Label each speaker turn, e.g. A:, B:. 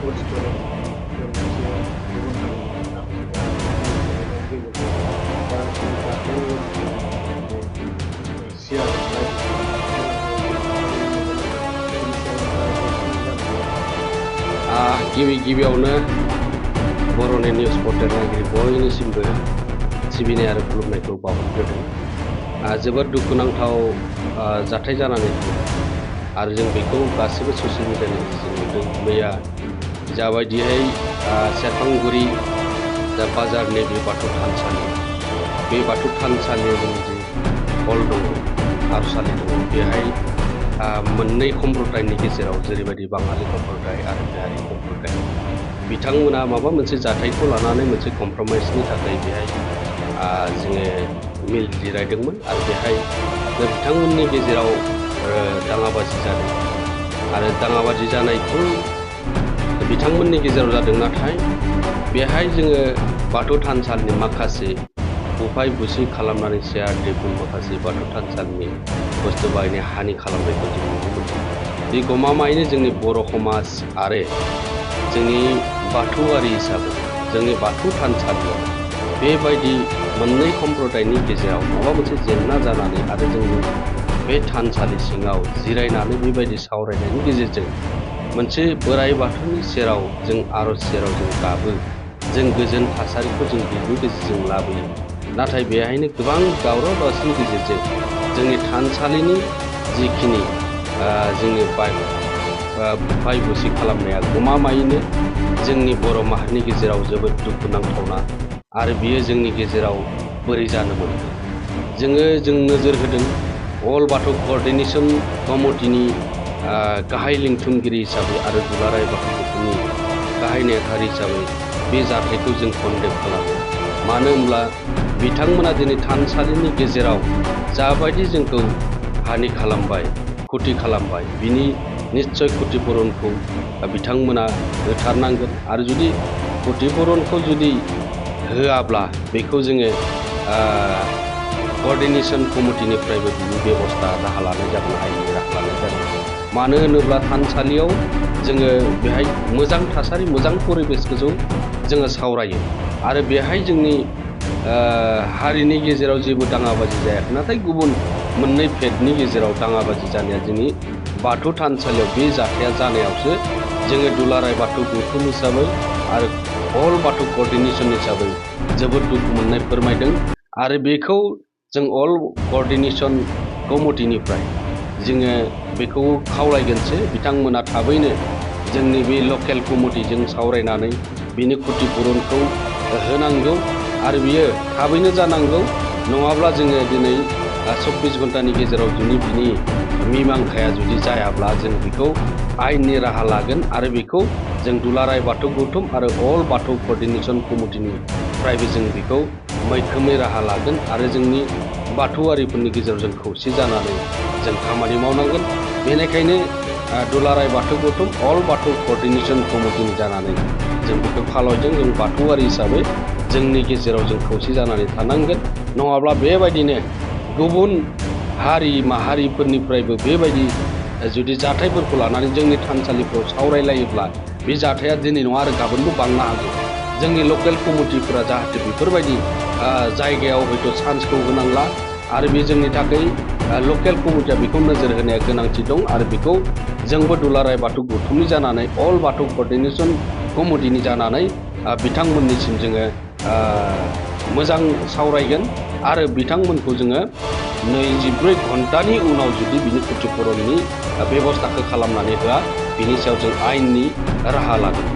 A: Restaurant मोनसे गुबुन हारिनि गेजेरजों बा बाथौ सियार
B: गिबियावनो बर'नि निउस पर्टेल नागिरि बयनिसिमबो सिबिनाय आरो खुलुमनायखौ बावहरग्रोदों। जोबोद दुखुनांथाव जाथाय जानानै थाङो आरो जों बेखौ गासैबो ससियेल मिडियानि गेजेरजों नुदों। मैया जाबायदिहाय सेरफांगुरि बाजारनि बे बाथौ थानसालियाव जों जि हल दङ, आर'जसालि दङ, बेहाय मोननै सम्प्रदायनि गेजेराव जेरैबायदि बाङालि सम्प्रदाय आरो बिहारि सम्प्रदाय बिथांमोना माबा मोनसे जाथायखौ लानानै मोनसे कमप्रमाइसनि थाखाय बेहाय जोङो मिल जिरायदोंमोन आरो बेहाय बिथांमोननि गेजेराव दाङाबाजि जादों आरो दाङाबाजि जानायखौ बिथांमोननि गेजेराव जादों। नाथाय बेहाय जोङो बाथौ थानसालिनि माखासे बुफाय बुसि खालामनानै चेयार टेबुल माखासे बाथौ थानसालिनि बुस्थु बाहायनाय हानि खालामनायखौ जों नुनो मोनदों। बे गमामायैनो जोंनि बर' समाज आरो जोंनि बाथौआरि हिसाबै जोंनि बाथौ थानसालियाव बेबायदि मोननै सम्प्रदायनि गेजेराव माबा मोनसे जेंना जानानै आरो जोंनि बे थानसालि सिङाव जिरायनानै बेबायदि सावरायनायनि गेजेरजों मोनसे बोराइ बाथौनि सेराव जों आर'ज सेराव जों गाबो, जों गोजोन थासारिखौ जों बिनि गेजेरजों लाबोयो। नाथाय बेहायनो गोबां दावराव दावसिनि गेजेरजों जोंनि थानसालिनि जिखिनि जोंनि बुफाय बुसि खालामनाया गमामायैनो जोंनि बर' माहारिनि गेजेराव जोबोद दुखुनांथावना आरो बियो जोंनि गेजेराव बोरै जानो मोनदों। जों नोजोर होदों अल बाथौ क'र्डिनेशन कमिटिनि गाहाय लिंथुमगिरि हिसाबै आरो दुलाराय बाथौ गौथुमनि गाहाय नेहाथारि हिसाबै बे जाथायखौ जों कन्डेम खालामो। मानो होनब्ला बिथांमोना दिनै थानसालिनि गेजेराव जाबायदि जोंखौ हानि खालामबाय, क्षति खालामबाय, बिनि निस्सय क्षतिपुरनखौ बिथांमोना होथारनांगोन आरो जुदि क्षतिपुरनखौ जुदि होआब्ला बेखौ जोङो क'र्डिनेशन कमिटिनिफ्रायबो बिनि बेबस्था राहा लानाय जागोन, आयेननि राहा लानाय जागोन। मानो होनोब्ला थानसालियाव जोङो बेहाय मोजां थासारि, मोजां परिबेसखौ जोङो सावरायो आरो बेहाय जोंनि हारिनि गेजेराव जेबो दाङाबाजि जायाखै। नाथाय गुबुन मोननै फेदनि गेजेराव दाङाबाजि जानाया जोंनि बाथौ थानसालियाव बे जाथाया जानायावसो जोङो दुलाराय बाथौ गौथुम हिसाबै आरो अल बाथौ क'र्डिनेशन हिसाबै जोबोद दुखु मोननाय फोरमायदों आरो बेखौ जों अल क'र्डिनेशन कमिटिनिफ्राय जोङो बेखौ खावलायगोनसो बिथांमोना थाबैनो जोंनि बे लकेल कमिटिजों सावरायनानै बिनि क्षतिपुरनखौ होनांगौ आरो बियो थाबैनो जानांगौ। नङाब्ला जोङो दिनै 24 घन्टानि गेजेराव जुदि बिनि मिमांसाया जुदि जायाब्ला जों बेखौ आयेननि राहा लागोन आरो बेखौ जों दुलाराय बाथौ गौथुम आरो अल बाथौ क'र्डिनेशन कमिटिनिफ्रायबो जों बेखौ मैखोमै राहा लागोन आरो जोंनि बाथौआरिफोरनि गेजेराव जों खौसे जानानै जों खामानि मावनांगोन। बेनिखायनो दुलाराय बाथौ गौथुम अल बाथौ क'र्डिनेशन कमिटिनि जानानै जों बेखौ खावलायदों। जों बाथौआरि हिसाबै जोंनि गेजेराव जों खौसे जानानै थानांगोन। नङाब्ला बेबायदिनो गुबुन हारि माहारिफोरनिफ्रायबो बेबायदि जुदि जाथायफोरखौ लानानै जोंनि थानसालिफ्राव सावरायलायोब्ला बे जाथाया दिनै नङा आरो गाबोनबो बांनो हागौ। जोंनि लकेल कमिटिफोरा जाहाथे बेफोरबायदि जायगायाव हयथ' चान्सखौ होनांला आरो बे जोंनि थाखाय लकेल कमिटिया बेखौ नोजोर होनाया गोनांथि दं आरो बेखौ जोंबो दुलाराय बाथौ गौथुमनि जानानै अल बाथौ क'र्डिनेशन कमिटिनि जानानै बिथांमोननिसिम जोङो मोजां सावरायगोन आरो बिथांमोनखौ जोङो 24 घन्टानि उनाव जुदि बिनि क्षतिपुरननि बेबस्थाखौ खालामनानै होआ, बिनि सायाव जों आयेननि राहा लागोन।